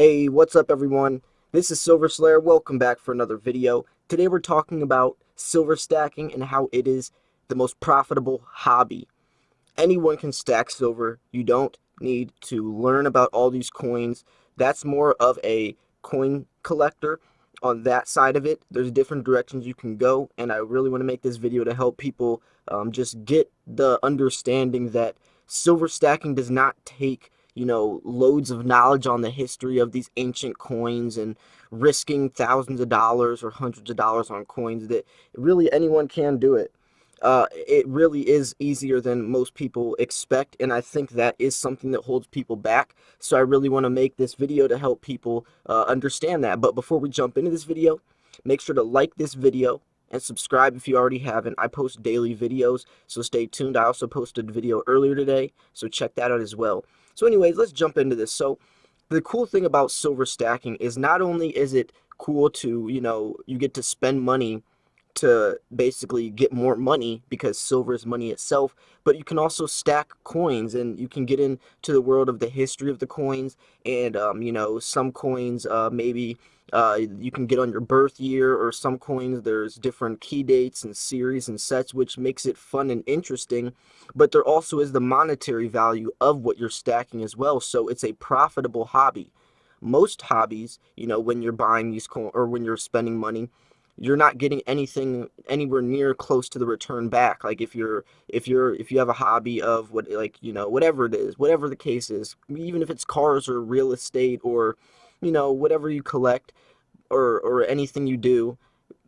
Hey, what's up everyone? This is Silver Slayer. Welcome back for another video. Today we're talking about silver stacking and how it is the most profitable hobby. Anyone can stack silver. You don't need to learn about all these coins. That's more of a coin collector. On that side of it, there's different directions you can go, and I really want to make this video to help people just get the understanding that silver stacking does not take loads of knowledge on the history of these ancient coins and risking thousands of dollars or hundreds of dollars on coins. That really anyone can do it. It really is easier than most people expect, and I think that is something that holds people back. So I really want to make this video to help people understand that. But before we jump into this video, make sure to like this video and subscribe if you already haven't. I post daily videos, so stay tuned. I also posted a video earlier today, so check that out as well. So anyways, let's jump into this. So the cool thing about silver stacking is not only is it cool to, you get to spend money to basically get more money because silver is money itself, but you can also stack coins and you can get into the world of the history of the coins. And some coins maybe you can get on your birth year, or some coins there's different key dates and series and sets, which makes it fun and interesting. But there also is the monetary value of what you're stacking as well, so it's a profitable hobby. Most hobbies, when you're buying these coins or when you're spending money, you're not getting anything anywhere near close to the return back. Like if you have a hobby of whatever it is, whatever the case is, even if it's cars or real estate or whatever you collect, or anything you do,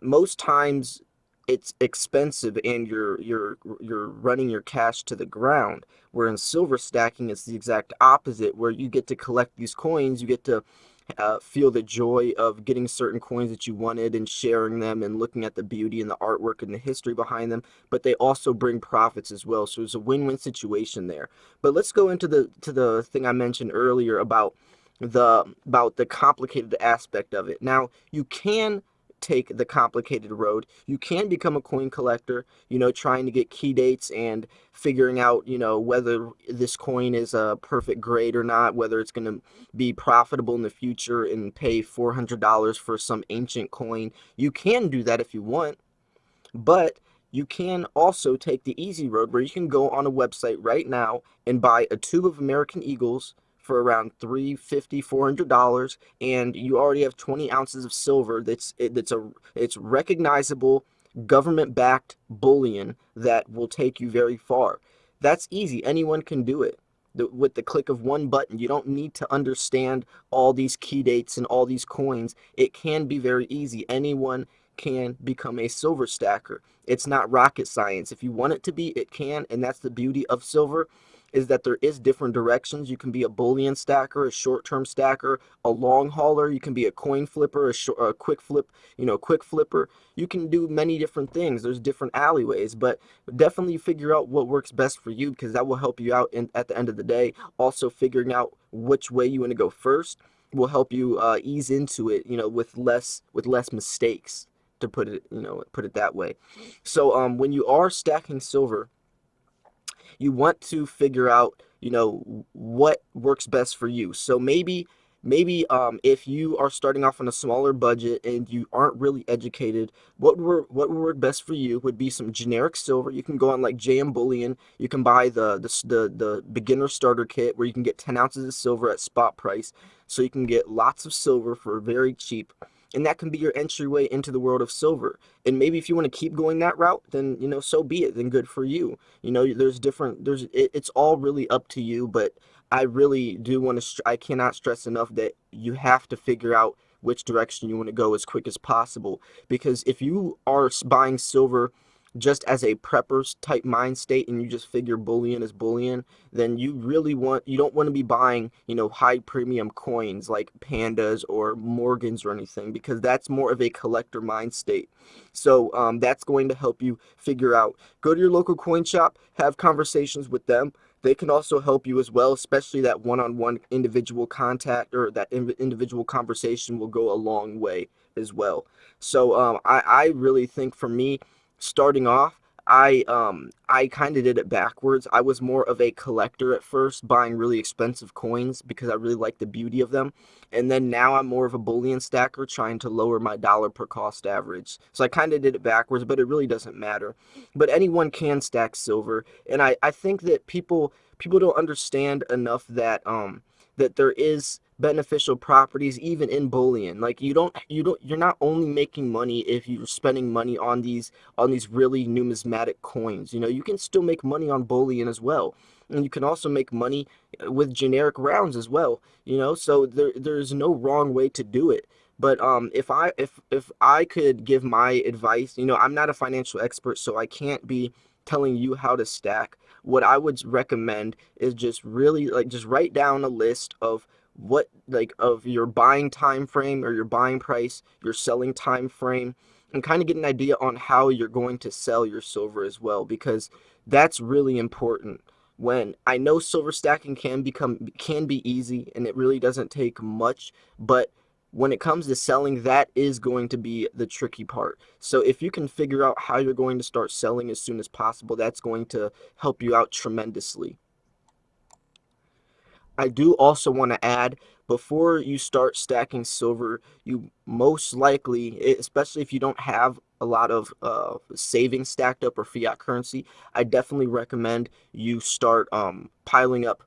most times it's expensive and you're running your cash to the ground. Where in silver stacking it's the exact opposite, where you get to collect these coins, you get to feel the joy of getting certain coins that you wanted and sharing them and looking at the beauty and the artwork and the history behind them, but they also bring profits as well. So it's a win-win situation there. But let's go into the thing I mentioned earlier about the complicated aspect of it. Now, you can take the complicated road. You can become a coin collector, trying to get key dates and figuring out, whether this coin is a perfect grade or not, whether it's going to be profitable in the future and pay $400 for some ancient coin. You can do that if you want, but you can also take the easy road where you can go on a website right now and buy a tube of American Eagles for around $350, $400, and you already have 20 ounces of silver. It's recognizable, government-backed bullion that will take you very far. That's easy. Anyone can do it with the click of one button. You don't need to understand all these key dates and all these coins. It can be very easy. Anyone can become a silver stacker. It's not rocket science. If you want it to be, it can, and that's the beauty of silver, is that there is different directions. You can be a bullion stacker, a short-term stacker, a long hauler. You can be a coin flipper, a quick flip, quick flipper. You can do many different things. There's different alleyways, but definitely figure out what works best for you, because that will help you out at the end of the day. Also, figuring out which way you want to go first will help you ease into it, with less mistakes, to put it that way. So when you are stacking silver, you want to figure out, what works best for you. So maybe if you are starting off on a smaller budget and you aren't really educated, what would work best for you would be some generic silver. You can go on like JM Bullion. You can buy the beginner starter kit where you can get 10 ounces of silver at spot price, so you can get lots of silver for very cheap. And that can be your entryway into the world of silver. And maybe if you want to keep going that route, then so be it. Then good for you. It's all really up to you. But I really do want to. I cannot stress enough that you have to figure out which direction you want to go as quick as possible. Because if you are buying silver just as a prepper's type mind state and you just figure bullion is bullion, then you don't want to be buying, high premium coins like pandas or Morgans or anything, because that's more of a collector mind state. So that's going to help you figure out. Go to your local coin shop, have conversations with them. They can also help you as well, especially that one-on-one individual contact, or that individual conversation will go a long way as well. So I really think, for me, starting off, I kind of did it backwards. I was more of a collector at first, buying really expensive coins because I really like the beauty of them. And then now I'm more of a bullion stacker, trying to lower my dollar per cost average. So I kind of did it backwards, but it really doesn't matter. But anyone can stack silver, and I think that people don't understand enough that there is beneficial properties even in bullion. Like you're not only making money if you're spending money on these really numismatic coins. You know, you can still make money on bullion as well. And you can also make money with generic rounds as well, you know, so there's no wrong way to do it. But if I could give my advice, you know, I'm not a financial expert, so I can't be telling you how to stack. What I would recommend is just really like just write down a list of what like of your buying time frame or your buying price, your selling time frame, and kind of get an idea on how you're going to sell your silver as well, because that's really important. When I know silver stacking can be easy and it really doesn't take much, but when it comes to selling, that is going to be the tricky part. So if you can figure out how you're going to start selling as soon as possible, that's going to help you out tremendously. I do also want to add, before you start stacking silver, you most likely, especially if you don't have a lot of savings stacked up or fiat currency, I definitely recommend you start piling up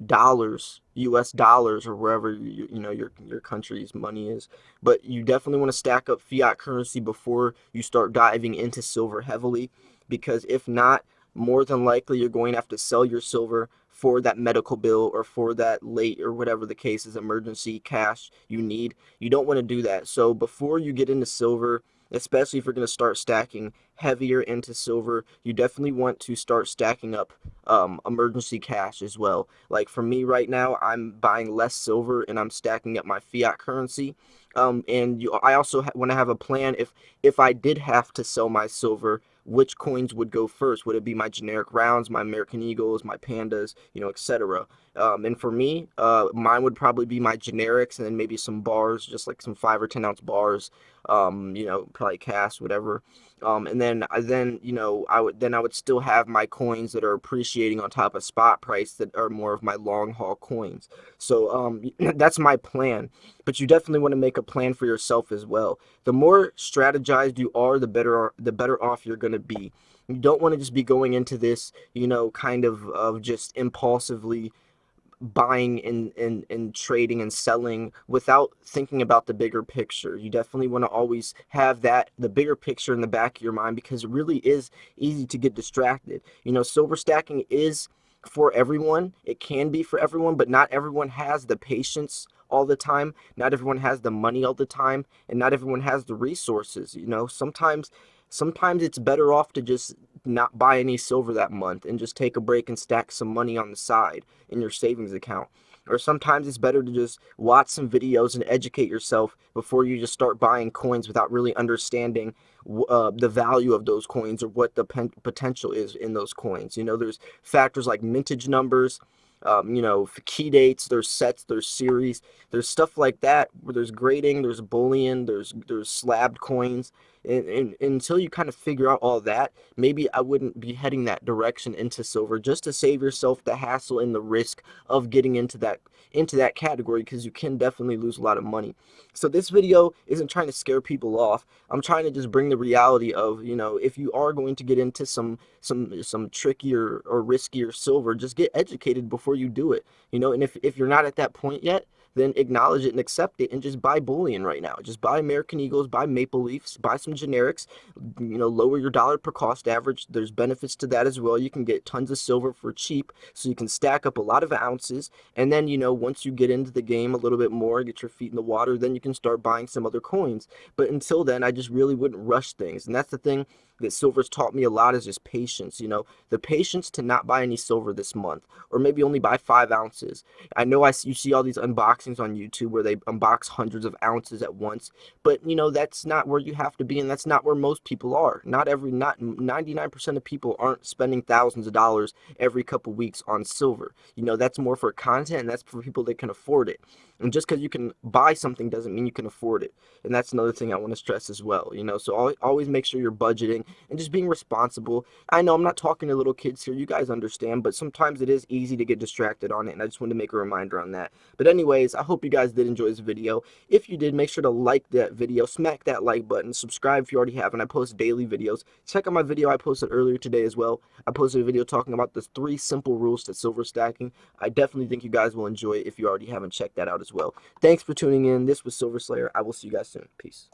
dollars, US dollars, or wherever you know your country's money is. But you definitely want to stack up fiat currency before you start diving into silver heavily, because if not, more than likely you're going to have to sell your silver for that medical bill or for that late or whatever the case is, emergency cash you need. You don't want to do that. So before you get into silver, especially if you're going to start stacking heavier into silver, you definitely want to start stacking up emergency cash as well. Like for me right now, I'm buying less silver and I'm stacking up my fiat currency. I also want to have a plan if I did have to sell my silver, which coins would go first? Would it be my generic rounds, my American Eagles, my Pandas, you know, etc.? And for me, mine would probably be my generics and then maybe some bars, just like some 5 or 10 ounce bars. You know, probably cast, whatever. And then you know I would still have my coins that are appreciating on top of spot price that are more of my long haul coins. So that's my plan. But you definitely want to make a plan for yourself as well. The more strategized you are, the better off you're going to be. You don't want to just be going into this, you know, kind of just impulsively buying and trading and selling without thinking about the bigger picture. You definitely want to always have the bigger picture in the back of your mind, because it really is easy to get distracted. You know, silver stacking is for everyone. It can be for everyone, but not everyone has the patience all the time. Not everyone has the money all the time, and not everyone has the resources. You know, sometimes it's better off to just not buy any silver that month and just take a break and stack some money on the side in your savings account. Or sometimes it's better to just watch some videos and educate yourself before you just start buying coins without really understanding the value of those coins or what the potential is in those coins. You know, there's factors like mintage numbers, you know, key dates, there's sets, there's series, there's stuff like that where there's grading, there's bullion, there's slabbed coins, and until you kind of figure out all that, maybe I wouldn't be heading that direction into silver, just to save yourself the hassle and the risk of getting into that category, because you can definitely lose a lot of money. So this video isn't trying to scare people off. I'm trying to just bring the reality of, you know, if you are going to get into some trickier or riskier silver, just get educated before you do it. You know, and if you're not at that point yet, then acknowledge it and accept it and just buy bullion right now. Just buy American Eagles, buy Maple Leafs, buy some generics, you know, lower your dollar per cost average. There's benefits to that as well. You can get tons of silver for cheap, so you can stack up a lot of ounces. And then, you know, once you get into the game a little bit more, get your feet in the water, then you can start buying some other coins. But until then, I just really wouldn't rush things. And that's the thing that silver's taught me a lot, is just patience. You know, the patience to not buy any silver this month, or maybe only buy 5 ounces. I know you see all these unboxings on YouTube where they unbox hundreds of ounces at once, but you know that's not where you have to be, and that's not where most people are. Not 99% of people aren't spending thousands of dollars every couple weeks on silver. You know, that's more for content, and that's for people that can afford it. And just because you can buy something doesn't mean you can afford it. And that's another thing I want to stress as well. You know, so always make sure you're budgeting, and just being responsible. I know I'm not talking to little kids here, you guys understand, but sometimes it is easy to get distracted on it, and I just wanted to make a reminder on that. But anyways, I hope you guys did enjoy this video. If you did, make sure to like that video, smack that like button, subscribe if you already haven't. I post daily videos. Check out my video I posted earlier today as well. I posted a video talking about the 3 simple rules to silver stacking. I definitely think you guys will enjoy it if you already haven't checked that out as well. Thanks for tuning in. This was Silver Slayer. I will see you guys soon. Peace.